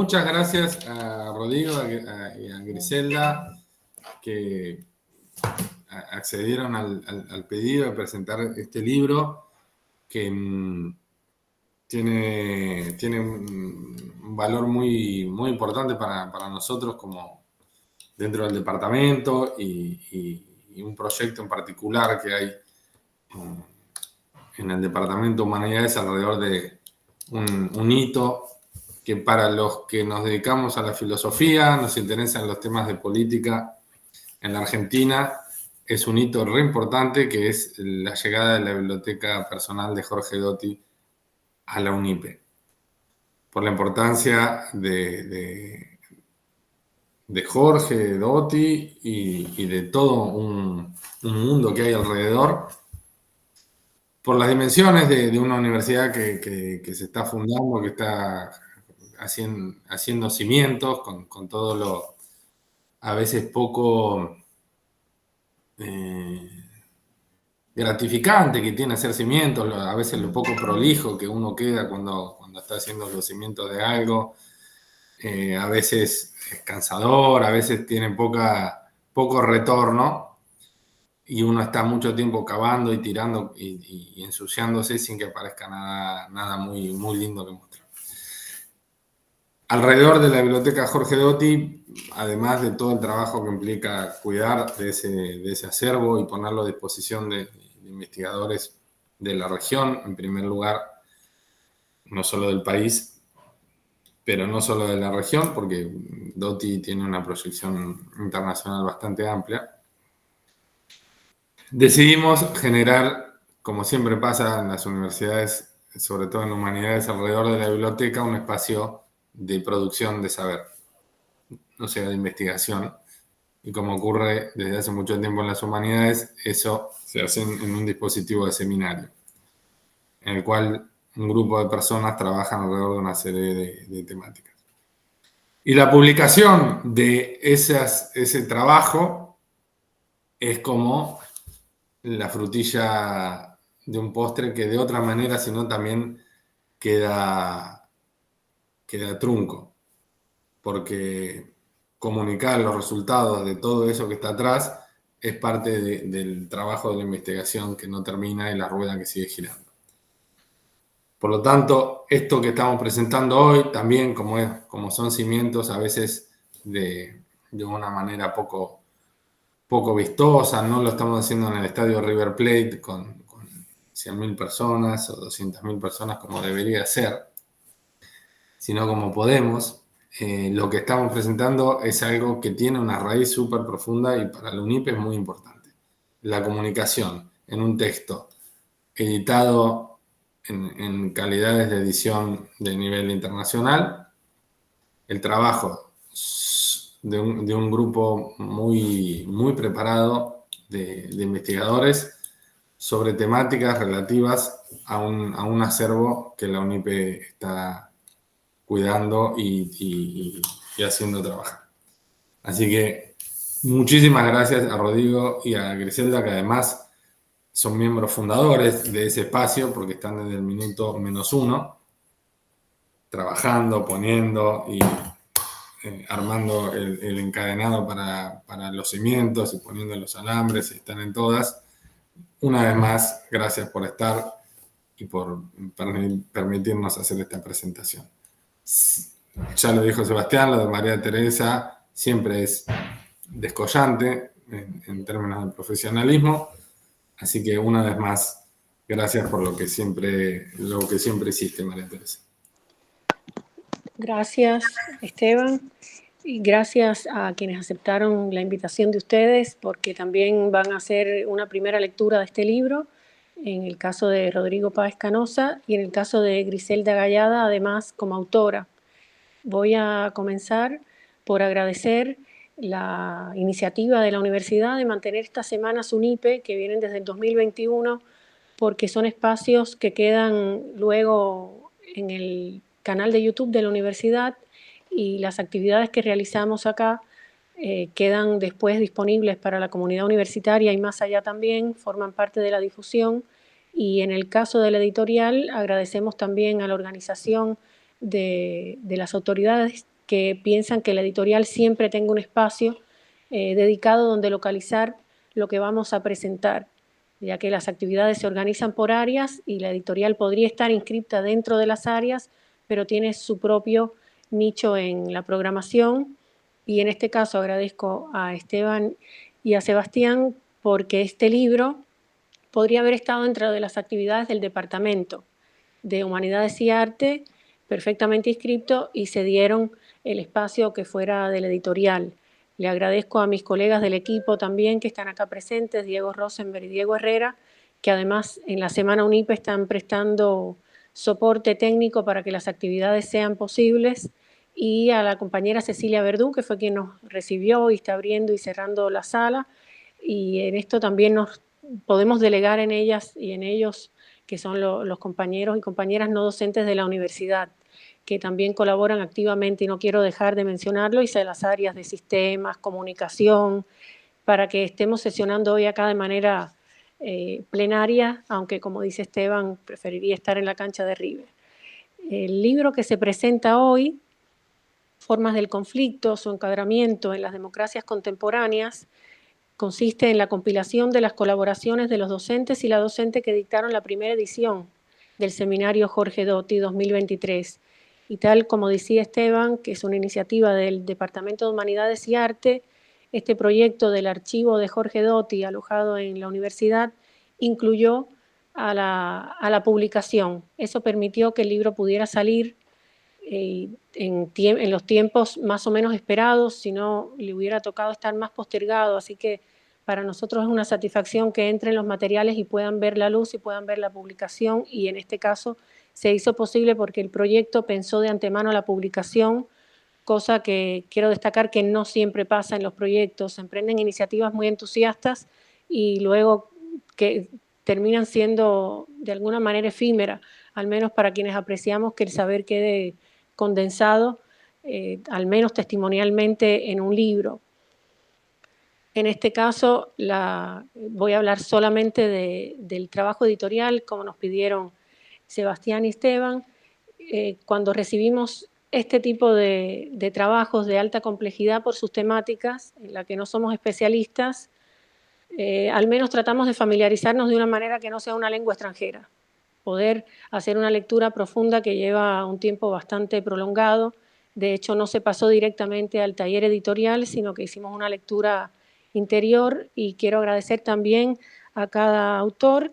Muchas gracias a Rodrigo y a Griselda que accedieron al pedido de presentar este libro que tiene un valor muy importante para nosotros como dentro del departamento y un proyecto en particular que hay en el Departamento de Humanidades alrededor de un hito que para los que nos dedicamos a la filosofía, nos interesan los temas de política en la Argentina, es un hito re importante que es la llegada de la biblioteca personal de Jorge Doty a la UNIPE. Por la importancia de Jorge Doty y de todo un mundo que hay alrededor, por las dimensiones de una universidad que se está fundando, que está haciendo cimientos con todo lo a veces poco gratificante que tiene hacer cimientos, a veces lo poco prolijo que uno queda cuando está haciendo los cimientos de algo, a veces es cansador, a veces tiene poco retorno y uno está mucho tiempo cavando y tirando y ensuciándose sin que aparezca nada muy lindo que mostrar. Alrededor de la biblioteca Jorge Doty, además de todo el trabajo que implica cuidar de ese acervo y ponerlo a disposición de investigadores de la región, en primer lugar, no solo del país, pero no solo de la región, porque Doty tiene una proyección internacional bastante amplia. Decidimos generar, como siempre pasa en las universidades, sobre todo en humanidades, alrededor de la biblioteca, un espacio de producción de saber, o sea, de investigación. Y como ocurre desde hace mucho tiempo en las humanidades, eso se hace en un dispositivo de seminario, en el cual un grupo de personas trabajan alrededor de una serie de temáticas. Y la publicación de ese trabajo es como la frutilla de un postre que de otra manera, sino también queda trunco, porque comunicar los resultados de todo eso que está atrás es parte del trabajo de la investigación que no termina y la rueda que sigue girando. Por lo tanto, esto que estamos presentando hoy, también como son cimientos a veces de una manera poco vistosa, no lo estamos haciendo en el estadio River Plate con 100.000 personas o 200.000 personas como debería ser, sino como podemos. Lo que estamos presentando es algo que tiene una raíz súper profunda y para la UNIPE es muy importante. La comunicación en un texto editado en calidades de edición de nivel internacional, el trabajo de un grupo muy preparado de investigadores sobre temáticas relativas a un acervo que la UNIPE está cuidando y haciendo trabajar. Así que muchísimas gracias a Rodrigo y a Griselda, que además son miembros fundadores de ese espacio porque están desde el minuto -1 trabajando, poniendo y armando el encadenado para los cimientos y poniendo los alambres y están en todas. Una vez más, gracias por estar y por permitirnos hacer esta presentación. Ya lo dijo Sebastián, lo de María Teresa siempre es descollante en términos de profesionalismo, así que una vez más, gracias por lo que siempre hiciste, María Teresa. Gracias, Esteban, y gracias a quienes aceptaron la invitación de ustedes, porque también van a hacer una primera lectura de este libro, en el caso de Rodrigo Páez Canosa y en el caso de Griselda Gallada, además como autora. Voy a comenzar por agradecer la iniciativa de la universidad de mantener estas semanas UNIPE, que vienen desde el 2021, porque son espacios que quedan luego en el canal de YouTube de la universidad y las actividades que realizamos acá quedan después disponibles para la comunidad universitaria y más allá también, forman parte de la difusión. Y en el caso de la editorial, agradecemos también a la organización de las autoridades que piensan que la editorial siempre tenga un espacio dedicado donde localizar lo que vamos a presentar, ya que las actividades se organizan por áreas y la editorial podría estar inscripta dentro de las áreas, pero tiene su propio nicho en la programación. Y en este caso agradezco a Esteban y a Sebastián porque este libro podría haber estado dentro de las actividades del Departamento de Humanidades y Arte, perfectamente inscripto, y se dieron el espacio que fuera de la editorial. Le agradezco a mis colegas del equipo también que están acá presentes, Diego Rosenberg y Diego Herrera, que además en la Semana UNIPE están prestando soporte técnico para que las actividades sean posibles, y a la compañera Cecilia Verdú, que fue quien nos recibió y está abriendo y cerrando la sala, y en esto también nos podemos delegar en ellas y en ellos, que son los compañeros y compañeras no docentes de la universidad, que también colaboran activamente, y no quiero dejar de mencionarlo, y de las áreas de sistemas, comunicación, para que estemos sesionando hoy acá de manera plenaria, aunque como dice Esteban, preferiría estar en la cancha de River. El libro que se presenta hoy, Formas del conflicto, su encuadramiento en las democracias contemporáneas, consiste en la compilación de las colaboraciones de los docentes y la docente que dictaron la primera edición del seminario Jorge Doty 2023. Y tal como decía Esteban, que es una iniciativa del Departamento de Humanidades y Arte, este proyecto del archivo de Jorge Doty alojado en la universidad incluyó a la publicación. Eso permitió que el libro pudiera salir en los tiempos más o menos esperados, si no le hubiera tocado estar más postergado, así que para nosotros es una satisfacción que entren los materiales y puedan ver la luz y puedan ver la publicación, y en este caso se hizo posible porque el proyecto pensó de antemano la publicación, cosa que quiero destacar que no siempre pasa en los proyectos. Se emprenden iniciativas muy entusiastas y luego que terminan siendo de alguna manera efímeras, al menos para quienes apreciamos que el saber quede condensado, al menos testimonialmente, en un libro. En este caso, voy a hablar solamente del trabajo editorial, como nos pidieron Sebastián y Esteban. Cuando recibimos este tipo de trabajos de alta complejidad por sus temáticas, en la que no somos especialistas, al menos tratamos de familiarizarnos de una manera que no sea una lengua extranjera, poder hacer una lectura profunda que lleva un tiempo bastante prolongado. De hecho, no se pasó directamente al taller editorial, sino que hicimos una lectura interior, y quiero agradecer también a cada autor,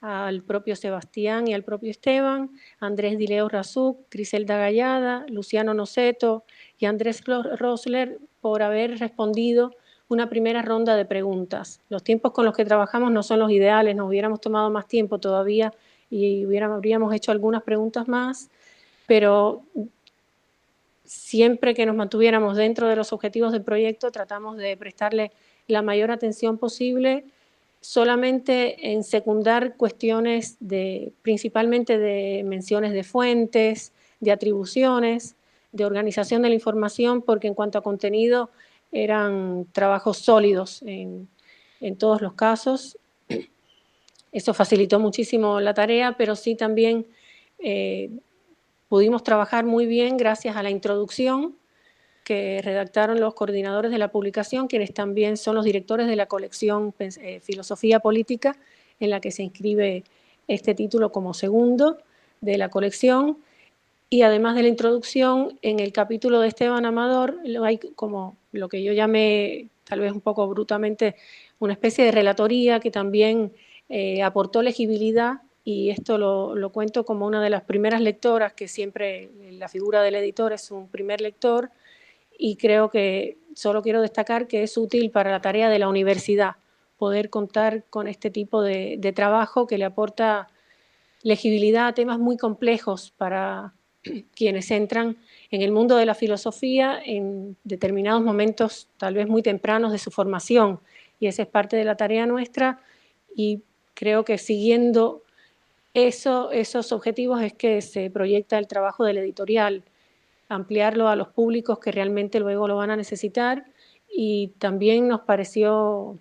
al propio Sebastián y al propio Esteban, Andrés Dileo Razuk, Griselda Gallada, Luciano Noceto y Andrés Rosler por haber respondido una primera ronda de preguntas. Los tiempos con los que trabajamos no son los ideales, nos hubiéramos tomado más tiempo todavía y habríamos hecho algunas preguntas más, pero siempre que nos mantuviéramos dentro de los objetivos del proyecto tratamos de prestarle la mayor atención posible, solamente en secundar cuestiones principalmente de menciones de fuentes, de atribuciones, de organización de la información, porque en cuanto a contenido eran trabajos sólidos en todos los casos. Eso facilitó muchísimo la tarea, pero sí también pudimos trabajar muy bien gracias a la introducción que redactaron los coordinadores de la publicación, quienes también son los directores de la colección Filosofía Política, en la que se inscribe este título como segundo de la colección. Y además de la introducción, en el capítulo de Esteban Amador hay como lo que yo llamé, tal vez un poco brutamente, una especie de relatoría que también aportó legibilidad, y esto lo cuento como una de las primeras lectoras, que siempre la figura del editor es un primer lector, y creo que solo quiero destacar que es útil para la tarea de la universidad poder contar con este tipo de trabajo que le aporta legibilidad a temas muy complejos para quienes entran en el mundo de la filosofía en determinados momentos tal vez muy tempranos de su formación, y esa es parte de la tarea nuestra, y creo que siguiendo esos objetivos es que se proyecta el trabajo del editorial, ampliarlo a los públicos que realmente luego lo van a necesitar. Y también nos pareció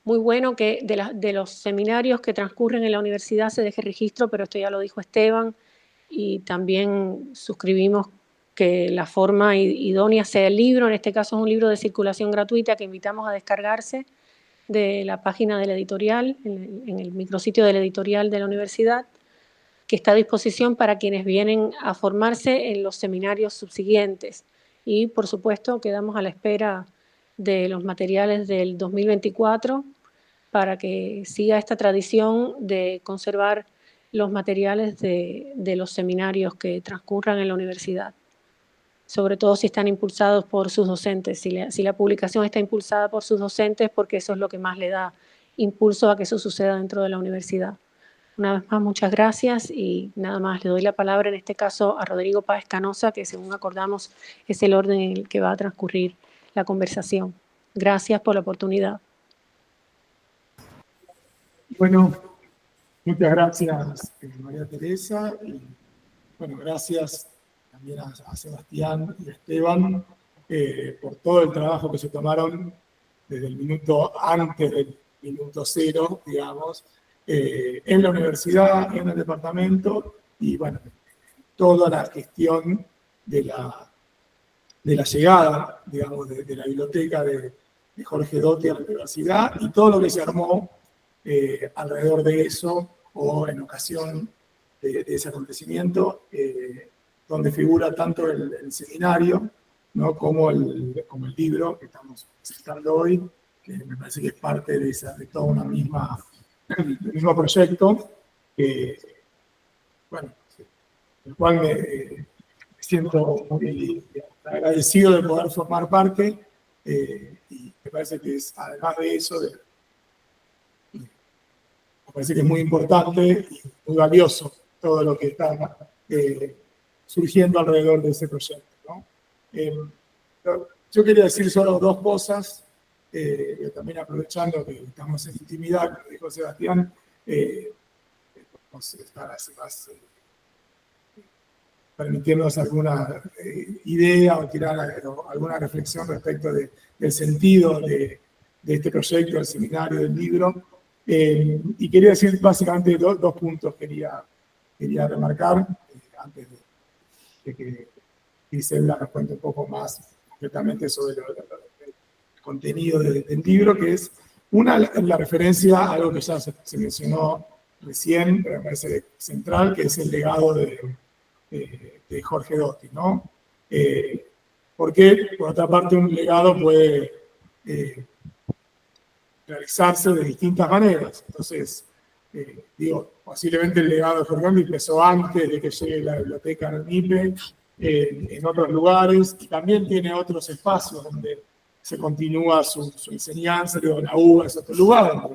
muy bueno que de los seminarios que transcurren en la universidad se deje registro, pero esto ya lo dijo Esteban, y también suscribimos que la forma idónea sea el libro. En este caso es un libro de circulación gratuita que invitamos a descargarse de la página de la editorial, en el micrositio de la editorial de la universidad, que está a disposición para quienes vienen a formarse en los seminarios subsiguientes. Y, por supuesto, quedamos a la espera de los materiales del 2024 para que siga esta tradición de conservar los materiales de los seminarios que transcurran en la universidad, sobre todo si están impulsados por sus docentes. Si la publicación está impulsada por sus docentes, porque eso es lo que más le da impulso a que eso suceda dentro de la universidad. Una vez más, muchas gracias y nada más, le doy la palabra en este caso a Rodrigo Páez Canosa, que según acordamos es el orden en el que va a transcurrir la conversación. Gracias por la oportunidad. Bueno, muchas gracias, María Teresa, y bueno, gracias también a Sebastián y a Esteban por todo el trabajo que se tomaron desde el minuto antes del minuto cero, digamos, en la universidad, en el departamento, y bueno, toda la gestión de la llegada, digamos, de la biblioteca de Jorge Doty a la universidad, y todo lo que se armó alrededor de eso, o en ocasión de ese acontecimiento, donde figura tanto el seminario, ¿no? como el libro que estamos presentando hoy, que me parece que es parte de toda una del mismo proyecto, bueno, del cual me siento muy agradecido de poder formar parte, y me parece que es, además de eso, me parece que es muy importante y muy valioso todo lo que está surgiendo alrededor de ese proyecto, ¿no? Yo quería decir solo dos cosas, también aprovechando que estamos en intimidad, como dijo Sebastián, podemos estar así más permitirnos alguna idea o tirar alguna reflexión respecto del sentido de este proyecto, del seminario, del libro. Y quería decir básicamente dos puntos quería remarcar antes de que Gisela nos cuente un poco más concretamente sobre el contenido del libro, que es la referencia a algo que ya se mencionó recién, pero me parece central, que es el legado de Jorge Doty, ¿no? Porque, por otra parte, un legado puede realizarse de distintas maneras. Entonces, posiblemente el legado de Jorge Doty empezó antes de que llegue la biblioteca al MIPE, en otros lugares, y también tiene otros espacios donde se continúa su enseñanza. La UBA es otro lugar,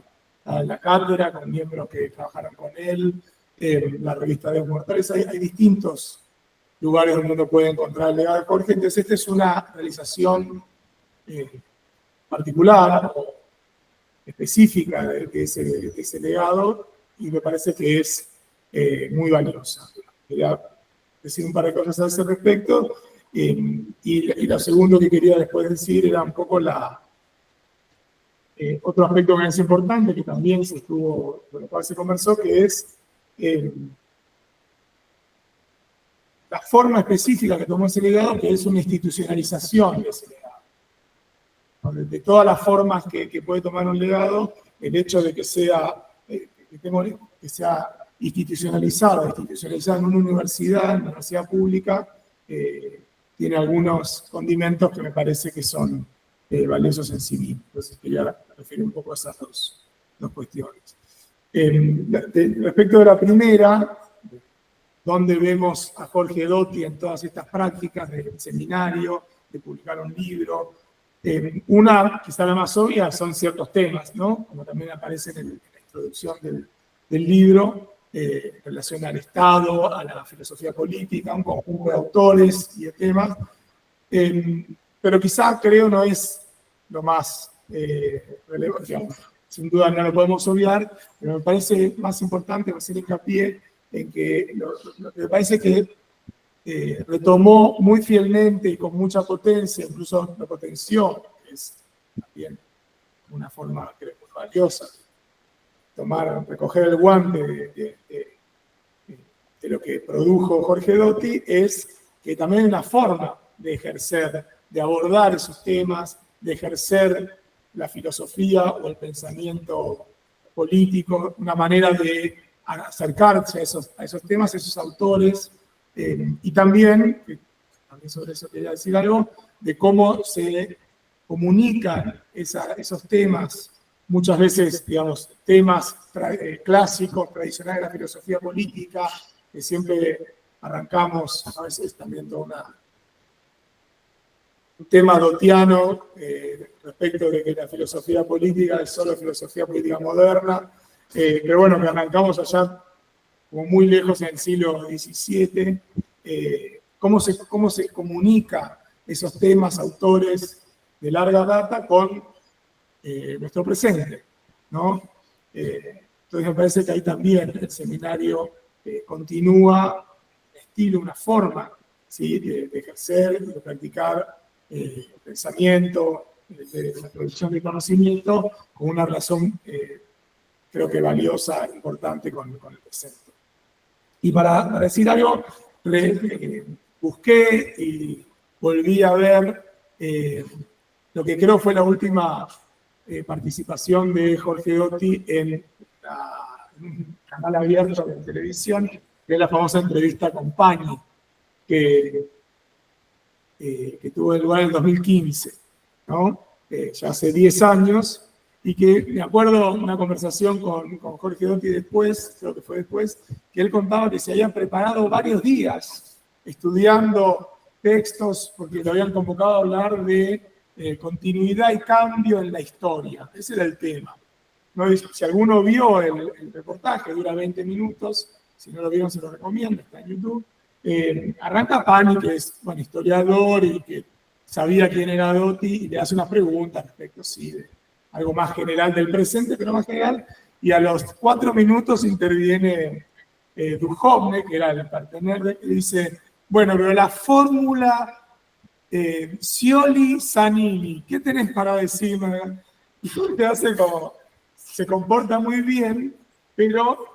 la cátedra con miembros que trabajaron con él, la revista de Mortales. Hay distintos lugares donde uno puede encontrar el legado de Jorge. Entonces, esta es una realización particular o específica de ese legado, y me parece que es muy valiosa. Quería decir un par de cosas a ese respecto, y lo segundo que quería después decir era un poco otro aspecto que es importante, que también por lo cual se conversó, que es la forma específica que tomó ese legado, que es una institucionalización de ese legado. De todas las formas que puede tomar un legado, el hecho de que sea institucionalizado en una universidad pública, tiene algunos condimentos que me parece que son valiosos en sí mismos. Entonces quería referir un poco a esas dos cuestiones. Respecto de la primera, donde vemos a Jorge Doty en todas estas prácticas del seminario, de publicar un libro. Una, quizá la más obvia, son ciertos temas, ¿no? Como también aparecen en la introducción del libro, en relación al Estado, a la filosofía política, un conjunto de autores y de temas. Pero quizá, creo, no es lo más relevante, digamos. Sin duda no lo podemos obviar, pero me parece más importante hacer hincapié en que me parece que retomó muy fielmente y con mucha potencia, incluso lo potenció, que es también una forma, creo, muy valiosa de recoger el guante de lo que produjo Jorge Doty, es que también hay una forma de ejercer, de abordar esos temas, de ejercer la filosofía o el pensamiento político, una manera de acercarse a esos temas, a esos autores, y también sobre eso quería decir algo, de cómo se comunican esos temas, muchas veces, digamos, temas clásicos, tradicionales de la filosofía política, que siempre arrancamos, a veces también todo un tema dotiano respecto de que la filosofía política es solo filosofía política moderna, pero bueno, que arrancamos allá como muy lejos en el siglo XVII, cómo se comunica esos temas, autores de larga data con nuestro presente, ¿no? Entonces me parece que ahí también el seminario continúa un estilo, una forma, ¿sí? de ejercer, de practicar el pensamiento, de la producción de conocimiento, con una relación, creo que valiosa, importante con el presente. Y para decir algo, busqué y volví a ver lo que creo fue la última participación de Jorge Dotti en un canal abierto de televisión, que es la famosa entrevista con Pani, que tuvo lugar en el 2015, ¿no? Ya hace 10 años, y que me acuerdo una conversación con Jorge Dotti después, creo que fue después, que él contaba que se habían preparado varios días estudiando textos, porque lo habían convocado a hablar de continuidad y cambio en la historia. Ese era el tema, ¿no? Si alguno vio el reportaje, dura 20 minutos, si no lo vieron se lo recomiendo, está en YouTube. Arranca Pani, que es historiador y que sabía quién era Dotti, y le hace unas preguntas respecto, sí, de algo más general del presente, pero más general, y a los 4 minutos interviene Duhovne, que era el partener, y dice, bueno, pero la fórmula Scioli-Zanini, ¿qué tenés para decirme? Y te hace como, se comporta muy bien, pero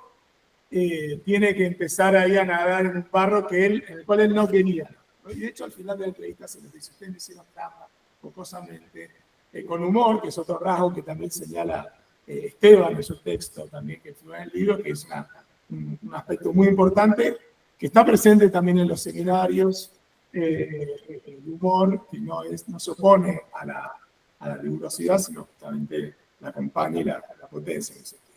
tiene que empezar ahí a nadar en un barro en el cual él no quería. Y de hecho, al final de la entrevista se les dice, ustedes me hicieron trampa, jocosamente, con humor, que es otro rasgo que también señala Esteban en su texto, también que fue en el libro, que es un aspecto muy importante, que está presente también en los seminarios, el humor, que no se opone a la rigurosidad, sino justamente la acompaña y la potencia en ese sentido.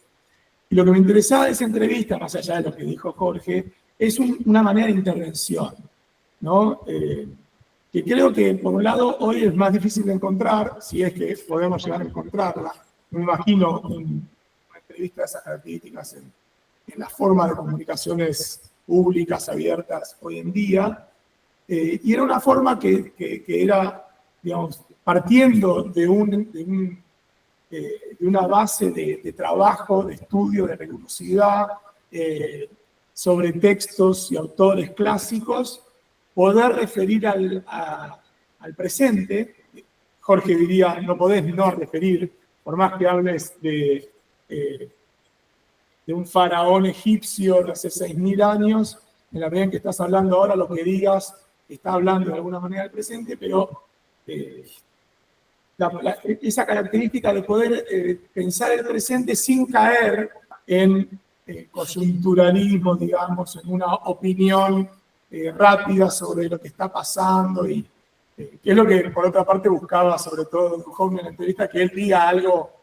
Y lo que me interesaba de esa entrevista, más allá de lo que dijo Jorge, es una manera de intervención, ¿no? Que creo que, por un lado, hoy es más difícil de encontrar, si es que podemos llegar a encontrarla. Me imagino una entrevista de esas características en la forma de comunicaciones públicas abiertas hoy en día, y era una forma que era, digamos, partiendo de una base de trabajo, de estudio, de rigurosidad, sobre textos y autores clásicos, poder referir al presente. Jorge diría, no podés no referir, por más que hables de un faraón egipcio de hace 6.000 años, en la medida en que estás hablando ahora, lo que digas está hablando de alguna manera del presente, pero esa característica de poder pensar el presente sin caer en coyunturalismo, digamos, en una opinión rápida sobre lo que está pasando, y que es lo que por otra parte buscaba sobre todo Duhovne en la entrevista, que él diga algo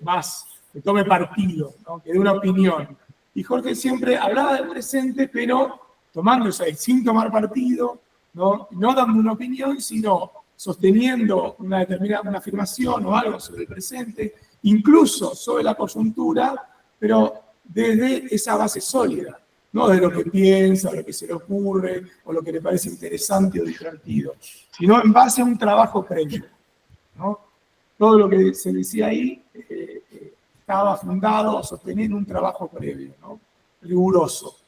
más, que tome partido, ¿no? Que dé una opinión. Y Jorge siempre hablaba del presente, pero tomándose sin tomar partido, no dando una opinión, sino sosteniendo una determinada afirmación o algo sobre el presente, incluso sobre la coyuntura, pero desde esa base sólida, no de lo que piensa, lo que se le ocurre, o lo que le parece interesante o divertido, sino en base a un trabajo previo, ¿no? Todo lo que se decía ahí estaba fundado sosteniendo un trabajo previo, ¿no? Riguroso.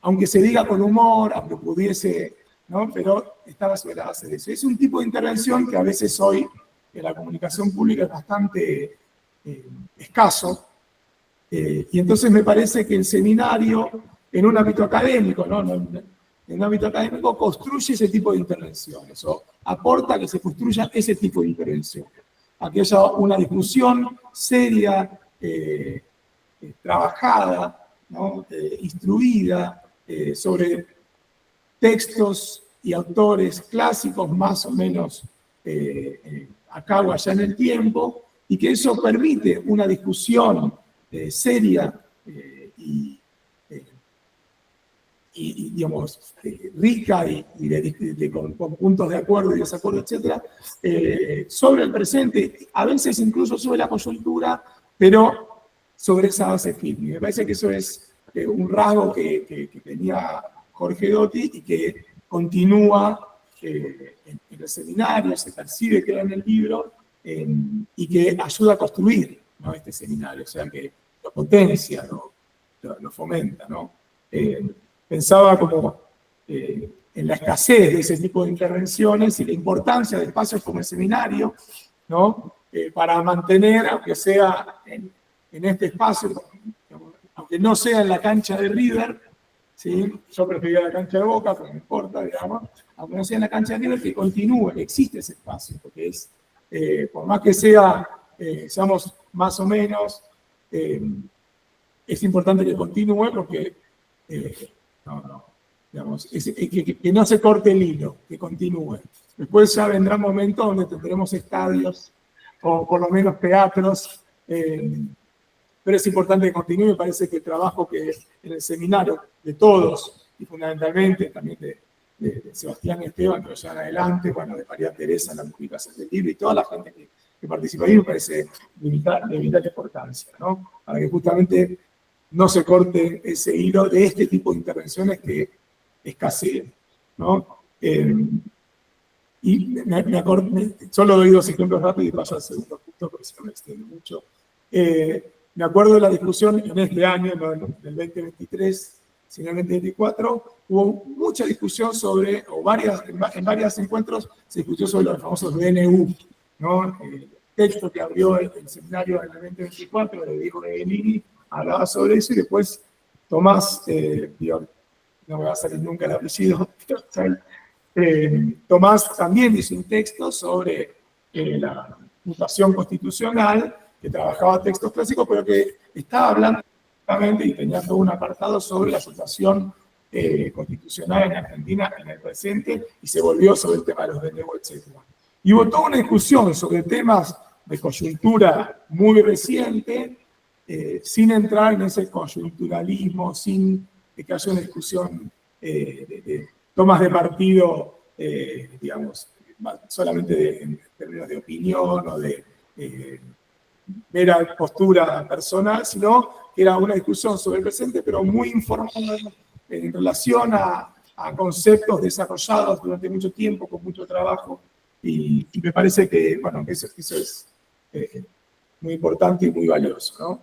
Aunque se diga con humor, aunque pudiese, ¿no? Pero estaba sobre la base de eso. Es un tipo de intervención que a veces hoy en la comunicación pública es bastante escaso. Y entonces me parece que el seminario, en un ámbito académico, ¿no? en el ámbito académico construye ese tipo de intervenciones o aporta a que se construyan ese tipo de intervenciones. A que haya una discusión seria, trabajada, ¿no? Instruida sobre textos y autores clásicos más o menos acá o allá en el tiempo, y que eso permite una discusión seria digamos, rica y con puntos de acuerdo y desacuerdo, etcétera, sobre el presente, a veces incluso sobre la coyuntura, pero sobre esa base firme. Me parece que eso es un rasgo que tenía Jorge Dotti y que continúa en el seminario, se percibe que era en el libro, y que ayuda a construir, ¿no?, este seminario, o sea, que lo potencia, lo fomenta, ¿no? Pensaba como en la escasez de ese tipo de intervenciones y la importancia de espacios como el seminario, ¿no? Para mantener, aunque sea en este espacio, aunque no sea en la cancha de River, ¿sí? Yo prefería la cancha de Boca, pero no importa, digamos, aunque no sea en la cancha de River, que continúe, que existe ese espacio, porque es, por más que seamos más o menos, es importante que continúe porque digamos, que no se corte el hilo, que continúe. Después ya vendrán momentos donde tendremos estadios o por lo menos teatros, pero es importante que continúe. Me parece que el trabajo que en el seminario de todos y fundamentalmente también de Sebastián Esteban, que lo llevan adelante, bueno, de María Teresa en la publicación del libro y toda la gente que participa ahí, me parece de vital importancia, ¿no? Para que justamente no se corte ese hilo de este tipo de intervenciones que escasean, ¿no? Y me acuerdo, solo doy dos ejemplos rápidos y paso al segundo punto porque si no me extiendo mucho. Me acuerdo de la discusión en este año, ¿no?, del 2023, sino en el 2024, hubo mucha discusión sobre, en varios encuentros se discutió sobre los famosos DNU, ¿no? El texto que abrió el seminario en el 2024 de Diego Regelini hablaba sobre eso, y después Tomás, no me va a salir nunca el apellido, Tomás también hizo un texto sobre la mutación constitucional, que trabajaba textos clásicos, pero que estaba hablando y tenía todo un apartado sobre la situación constitucional en Argentina en el presente, y se volvió sobre el tema de los DNU, etc. Y hubo toda una discusión sobre temas de coyuntura muy reciente, sin entrar en ese coyunturalismo, sin que haya una discusión de tomas de partido, digamos, solamente en términos de opinión o de mera postura personal, sino que era una discusión sobre el presente, pero muy informada en relación a conceptos desarrollados durante mucho tiempo, con mucho trabajo, y me parece que, bueno, que eso es muy importante y muy valioso, ¿no?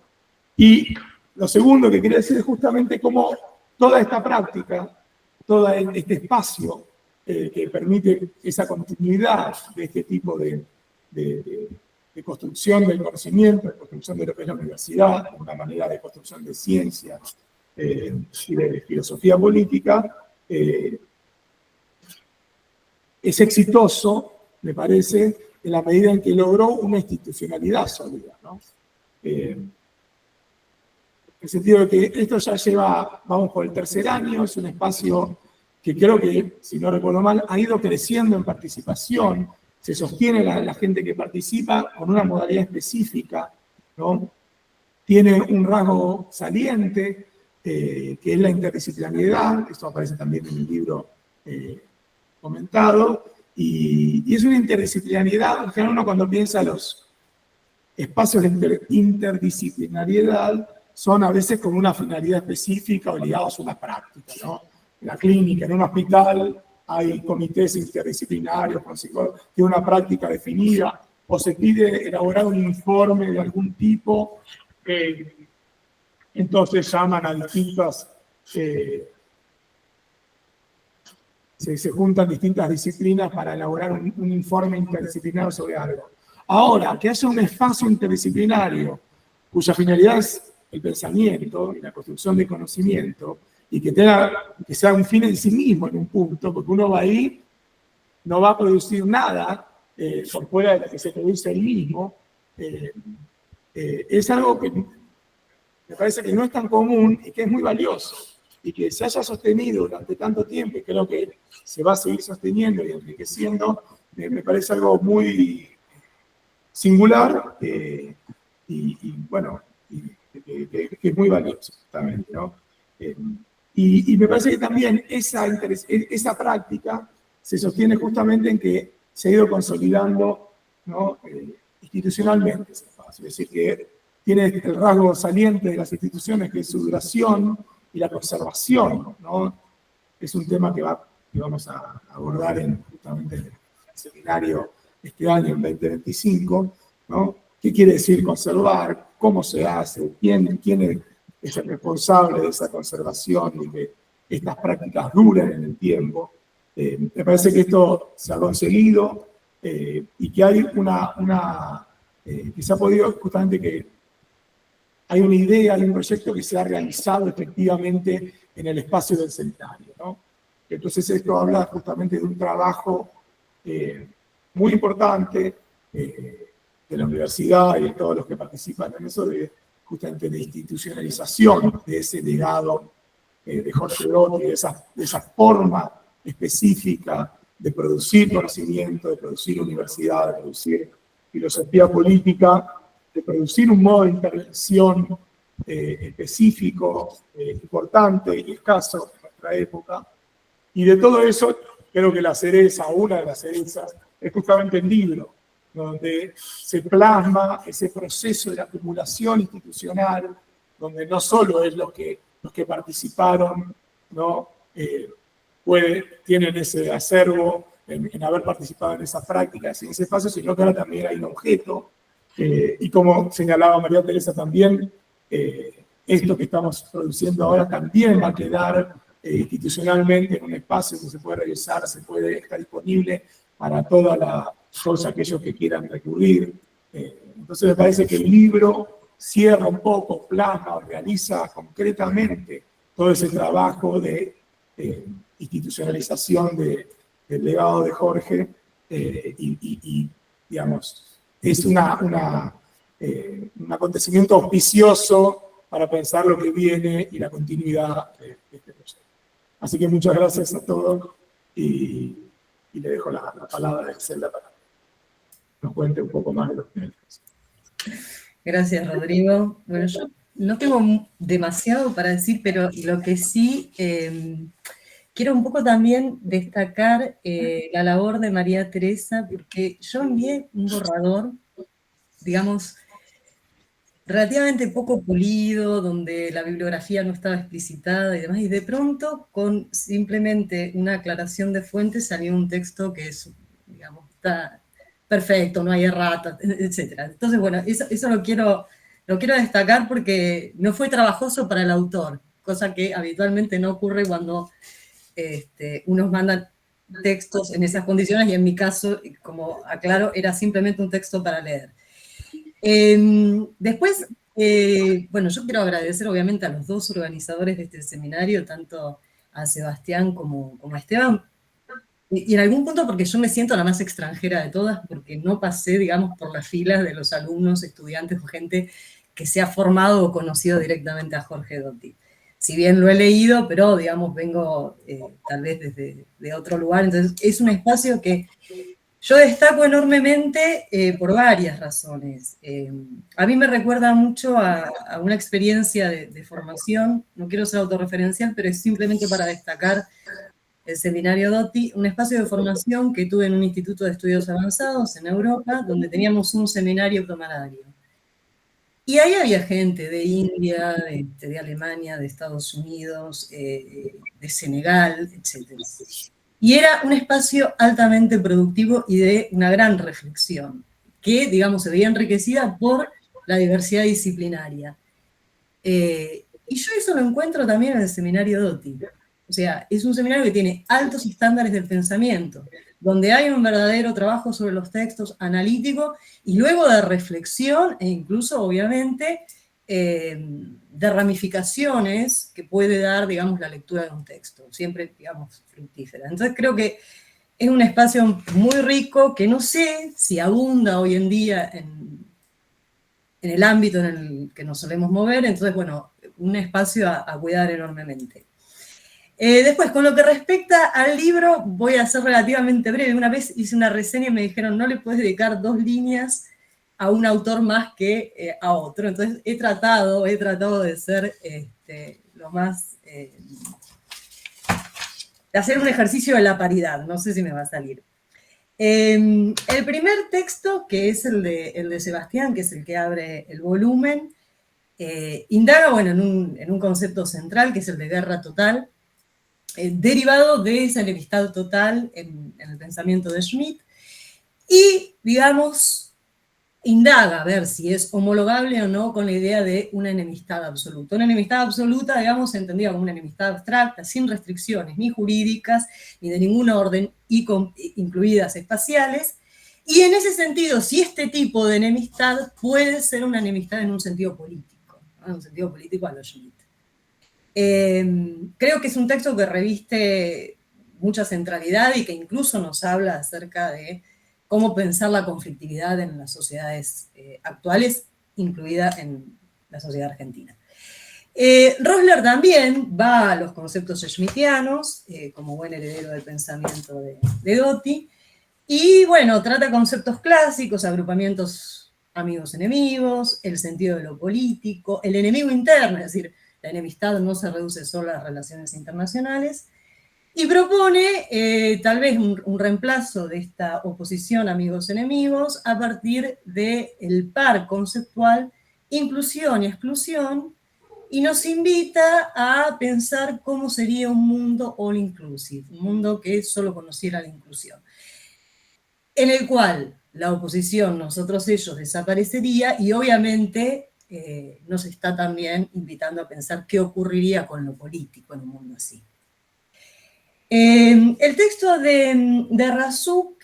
Y lo segundo que quería decir es justamente cómo toda esta práctica, todo este espacio que permite esa continuidad de este tipo de construcción del conocimiento, de construcción de lo que es la universidad, una manera de construcción de ciencia y de filosofía política, es exitoso, me parece, en la medida en que logró una institucionalidad sólida, ¿no? En el sentido de que esto ya vamos por el tercer año, es un espacio que creo que, si no recuerdo mal, ha ido creciendo en participación, se sostiene la gente que participa con una modalidad específica, ¿no? Tiene un rasgo saliente, que es la interdisciplinariedad, esto aparece también en el libro comentado, y es una interdisciplinariedad, en general uno cuando piensa los espacios de interdisciplinariedad son a veces con una finalidad específica o ligados a una práctica, ¿no? En la clínica, en un hospital, hay comités interdisciplinarios con psicólogos, tiene una práctica definida, o se pide elaborar un informe de algún tipo, entonces llaman a distintas, se juntan distintas disciplinas para elaborar un informe interdisciplinario sobre algo. Ahora, que haya un espacio interdisciplinario cuya finalidad es el pensamiento y la construcción de conocimiento, y que sea un fin en sí mismo en un punto, porque uno va ahí, no va a producir nada por fuera de lo que se produce él mismo. Es algo que me parece que no es tan común y que es muy valioso, y que se haya sostenido durante tanto tiempo, y creo que se va a seguir sosteniendo y enriqueciendo, me parece algo muy singular y bueno, que es muy valioso también, ¿no? Y me parece que también esa práctica se sostiene justamente en que se ha ido consolidando, ¿no? Institucionalmente ese espacio, es decir, que tiene el rasgo saliente de las instituciones, que es su duración y la conservación, ¿no? Es un tema que vamos a abordar justamente en el seminario este año, en 2025, ¿no? ¿Qué quiere decir conservar? ¿Cómo se hace? ¿Quién es el responsable de esa conservación y que estas prácticas duren en el tiempo? Me parece que esto se ha conseguido y que hay que se ha podido justamente que hay una idea, hay un proyecto que se ha realizado efectivamente en el espacio del seminario, ¿no? Entonces esto habla justamente de un trabajo muy importante de la universidad y de todos los que participan en eso, justamente de institucionalización de ese legado de Jorge Dotti, de esa forma específica de producir conocimiento, de producir universidad, de producir filosofía política, de producir un modo de intervención específico, importante y escaso en nuestra época. Y de todo eso, creo que la cereza, una de las cerezas, es justamente el libro, donde se plasma ese proceso de la acumulación institucional, donde no solo es los que participaron, ¿no? Tienen ese acervo en haber participado en esas prácticas y en ese espacio, sino que ahora también hay un objeto. Y como señalaba María Teresa también, esto que estamos produciendo ahora también va a quedar institucionalmente en un espacio que se puede revisar, está disponible para todos aquellos que quieran recurrir. Entonces me parece que el libro cierra un poco, plasma, realiza concretamente todo ese trabajo de institucionalización del legado de Jorge y digamos, es un acontecimiento auspicioso para pensar lo que viene y la continuidad de este proyecto. Así que muchas gracias a todos y le dejo la palabra a Excela para que nos cuente un poco más de los temas. Gracias, Rodrigo. Bueno, yo no tengo demasiado para decir, pero lo que sí quiero un poco también destacar la labor de María Teresa, porque yo envié un borrador, digamos, relativamente poco pulido, donde la bibliografía no estaba explicitada y demás, y de pronto, con simplemente una aclaración de fuentes, salió un texto que es, digamos, está perfecto, no hay erratas, etc. Entonces, bueno, eso lo quiero destacar porque no fue trabajoso para el autor, cosa que habitualmente no ocurre cuando unos mandan textos en esas condiciones, y en mi caso, como aclaro, era simplemente un texto para leer. Después, bueno, yo quiero agradecer obviamente a los dos organizadores de este seminario, tanto a Sebastián como a Esteban, y en algún punto porque yo me siento la más extranjera de todas, porque no pasé, digamos, por las filas de los alumnos, estudiantes o gente que se ha formado o conocido directamente a Jorge Dotti. Si bien lo he leído, pero, digamos, vengo tal vez desde otro lugar, entonces es un espacio que yo destaco enormemente por varias razones. A mí me recuerda mucho a una experiencia de formación, no quiero ser autorreferencial, pero es simplemente para destacar el Seminario Dotti, un espacio de formación que tuve en un instituto de estudios avanzados en Europa, donde teníamos un seminario promanario. Y ahí había gente de India, de Alemania, de Estados Unidos, de Senegal, etc. Y era un espacio altamente productivo y de una gran reflexión, que, digamos, se veía enriquecida por la diversidad disciplinaria. Y yo eso lo encuentro también en el Seminario Dotti. O sea, es un seminario que tiene altos estándares del pensamiento, donde hay un verdadero trabajo sobre los textos analítico y luego de reflexión e incluso, obviamente, de ramificaciones que puede dar, digamos, la lectura de un texto, siempre, digamos, fructífera. Entonces creo que es un espacio muy rico que no sé si abunda hoy en día en el ámbito en el que nos solemos mover, entonces, bueno, un espacio a cuidar enormemente. Después, con lo que respecta al libro, voy a ser relativamente breve. Una vez hice una reseña y me dijeron, no le puedes dedicar 2 líneas a un autor más que a otro. Entonces, he tratado de ser lo más... de hacer un ejercicio de la paridad. No sé si me va a salir. El primer texto, que es el de Sebastián, que es el que abre el volumen, indaga, bueno, en un concepto central, que es el de guerra total, derivado de esa enemistad total en el pensamiento de Schmitt, y, digamos, indaga a ver si es homologable o no con la idea de una enemistad absoluta. Una enemistad absoluta, digamos, entendida como una enemistad abstracta, sin restricciones ni jurídicas, ni de ningún orden, incluidas espaciales. Y en ese sentido, si este tipo de enemistad puede ser una enemistad en un sentido político, ¿no? En un sentido político a lo Schmitt. Creo que es un texto que reviste mucha centralidad y que incluso nos habla acerca de cómo pensar la conflictividad en las sociedades actuales, incluida en la sociedad argentina. Rosler también va a los conceptos schmittianos, como buen heredero del pensamiento de Doty, y bueno, trata conceptos clásicos, agrupamientos amigos-enemigos, el sentido de lo político, el enemigo interno, es decir, la enemistad no se reduce solo a las relaciones internacionales, y propone tal vez un reemplazo de esta oposición amigos-enemigos a partir del par conceptual inclusión y exclusión, y nos invita a pensar cómo sería un mundo all inclusive, un mundo que solo conociera la inclusión, en el cual la oposición nosotros-ellos desaparecería y obviamente nos está también invitando a pensar qué ocurriría con lo político en un mundo así. El texto de Razuk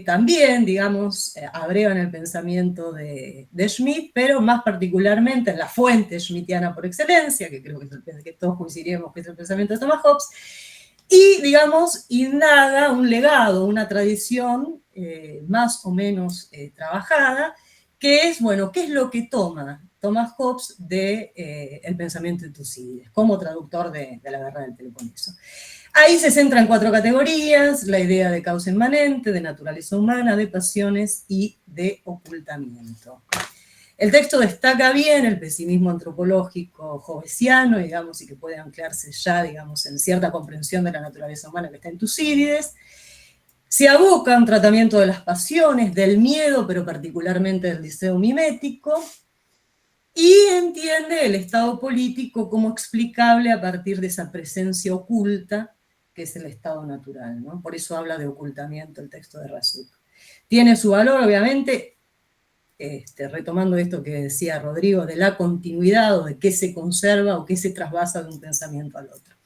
también, digamos, abreva en el pensamiento de Schmitt, pero más particularmente en la fuente schmittiana por excelencia, que creo que es el que todos coincidiremos que es el pensamiento de Thomas Hobbes, y, digamos, indaga un legado, una tradición más o menos trabajada, que es, bueno, ¿qué es lo que toma Thomas Hobbes del pensamiento de Tucídides, como traductor de la guerra del Peloponeso? Ahí se centra en 4 categorías: la idea de causa inmanente, de naturaleza humana, de pasiones y de ocultamiento. El texto destaca bien el pesimismo antropológico hobbesiano, digamos, y que puede anclarse ya, digamos, en cierta comprensión de la naturaleza humana que está en Tucídides. Se aboca a un tratamiento de las pasiones, del miedo, pero particularmente del deseo mimético, y entiende el estado político como explicable a partir de esa presencia oculta que es el estado natural, ¿no? Por eso habla de ocultamiento el texto de Razuk. Tiene su valor, obviamente, retomando esto que decía Rodrigo, de la continuidad o de qué se conserva o qué se trasvasa de un pensamiento al otro.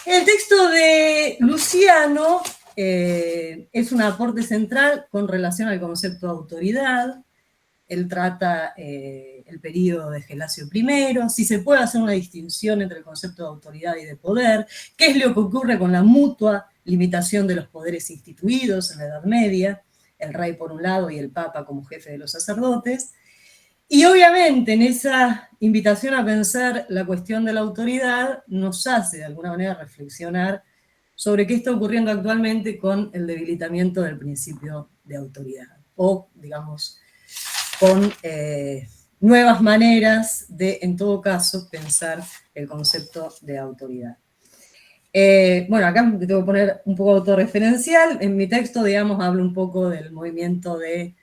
El texto de Luciano es un aporte central con relación al concepto de autoridad. Él trata el periodo de Gelasio I, si se puede hacer una distinción entre el concepto de autoridad y de poder, qué es lo que ocurre con la mutua limitación de los poderes instituidos en la Edad Media, el rey por un lado y el papa como jefe de los sacerdotes, y obviamente en esa invitación a pensar la cuestión de la autoridad nos hace de alguna manera reflexionar sobre qué está ocurriendo actualmente con el debilitamiento del principio de autoridad, o digamos, con nuevas maneras de, en todo caso, pensar el concepto de autoridad. Bueno, acá me tengo que poner un poco autorreferencial. En mi texto, digamos, hablo un poco del movimiento de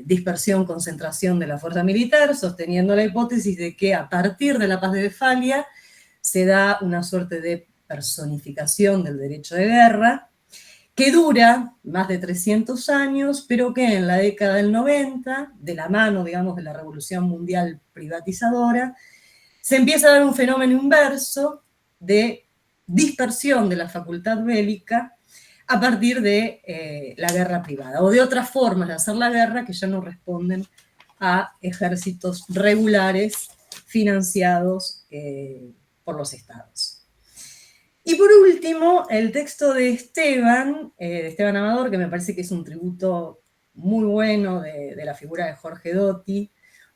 dispersión, concentración de la fuerza militar, sosteniendo la hipótesis de que a partir de la paz de Westfalia se da una suerte de personificación del derecho de guerra, que dura más de 300 años, pero que en la década del 90, de la mano, digamos, de la revolución mundial privatizadora, se empieza a dar un fenómeno inverso de dispersión de la facultad bélica a partir de la guerra privada, o de otras formas de hacer la guerra que ya no responden a ejércitos regulares financiados por los estados. Y por último, el texto de Esteban Amador, que me parece que es un tributo muy bueno de la figura de Jorge Doty,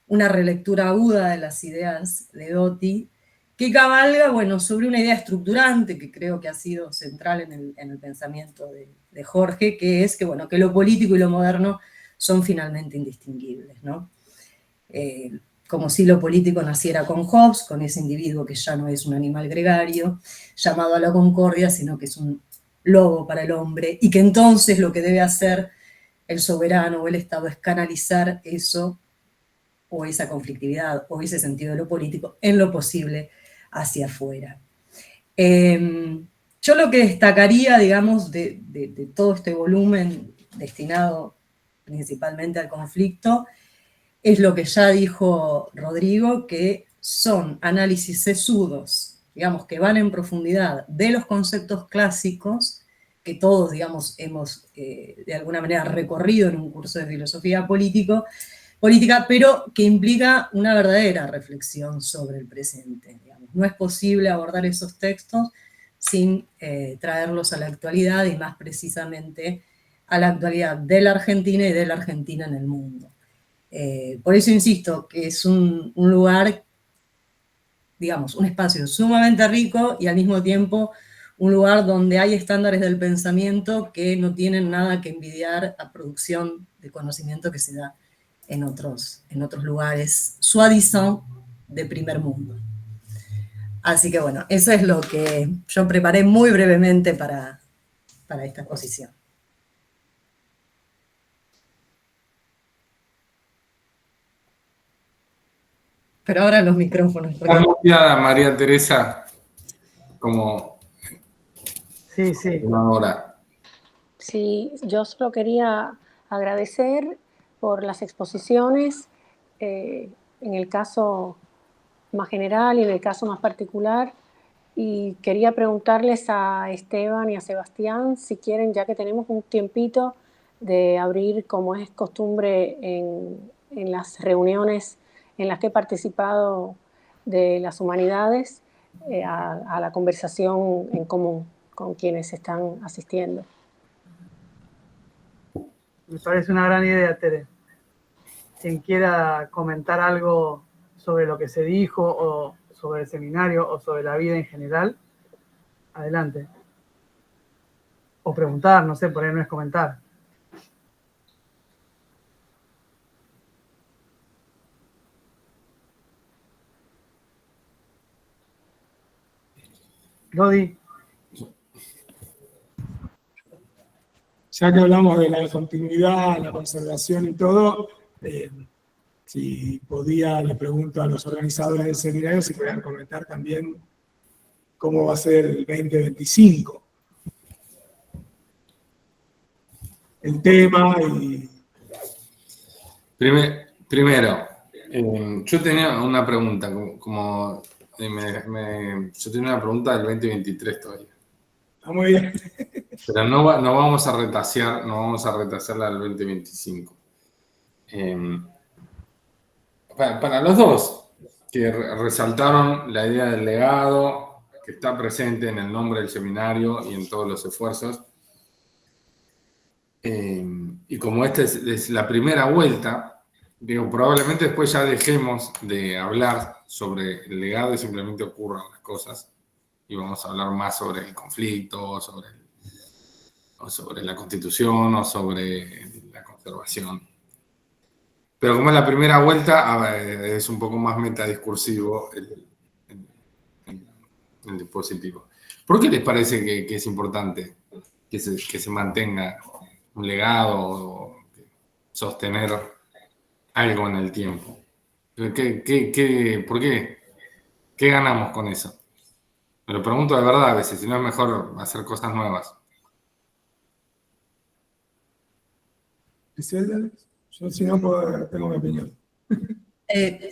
una relectura aguda de las ideas de Doty, que cabalga, bueno, sobre una idea estructurante que creo que ha sido central en el pensamiento de Jorge, que es que, bueno, que lo político y lo moderno son finalmente indistinguibles, ¿no? Como si lo político naciera con Hobbes, con ese individuo que ya no es un animal gregario, llamado a la concordia, sino que es un lobo para el hombre, y que entonces lo que debe hacer el soberano o el Estado es canalizar eso, o esa conflictividad, o ese sentido de lo político, en lo posible hacia afuera. Yo lo que destacaría, digamos, de todo este volumen destinado principalmente al conflicto, es lo que ya dijo Rodrigo, que son análisis sesudos, digamos, que van en profundidad de los conceptos clásicos, que todos, digamos, hemos de alguna manera recorrido en un curso de filosofía política, pero que implica una verdadera reflexión sobre el presente. Digamos. No es posible abordar esos textos sin traerlos a la actualidad, y más precisamente a la actualidad de la Argentina y de la Argentina en el mundo. Por eso insisto que es un lugar, digamos, un espacio sumamente rico y al mismo tiempo un lugar donde hay estándares del pensamiento que no tienen nada que envidiar a producción de conocimiento que se da en otros lugares soi-disant de primer mundo. Así que bueno, eso es lo que yo preparé muy brevemente para esta exposición. Pero ahora los micrófonos. Está muteada María Teresa como Sí. ahora. Sí, yo solo quería agradecer por las exposiciones, en el caso más general y en el caso más particular, y quería preguntarles a Esteban y a Sebastián si quieren, ya que tenemos un tiempito, de abrir, como es costumbre en las reuniones en las que he participado de las humanidades, a la conversación en común con quienes están asistiendo. Me parece una gran idea, Tere. Quien quiera comentar algo sobre lo que se dijo, o sobre el seminario, o sobre la vida en general, adelante. O preguntar, no sé, por ahí no es comentar. Lodi. Ya que hablamos de la continuidad, la conservación y todo, si podía, le pregunto a los organizadores del seminario si podían comentar también cómo va a ser el 2025. El tema y... Primero, yo tenía una pregunta, yo tenía una pregunta del 2023 todavía. Está muy bien. Pero no vamos a retrasarla al 2025. Para los dos, que resaltaron la idea del legado, que está presente en el nombre del seminario y en todos los esfuerzos. Y como esta es la primera vuelta, digo, probablemente después ya dejemos de hablar sobre el legado y simplemente ocurran las cosas. Y vamos a hablar más sobre el conflicto, o sobre la constitución, o sobre la conservación. Pero como es la primera vuelta, es un poco más metadiscursivo el dispositivo. ¿Por qué les parece que es importante que se mantenga un legado o sostener algo en el tiempo? ¿Por qué? ¿Qué ganamos con eso? Me lo pregunto de verdad a veces, si no es mejor hacer cosas nuevas. Yo si no puedo, tengo mi opinión.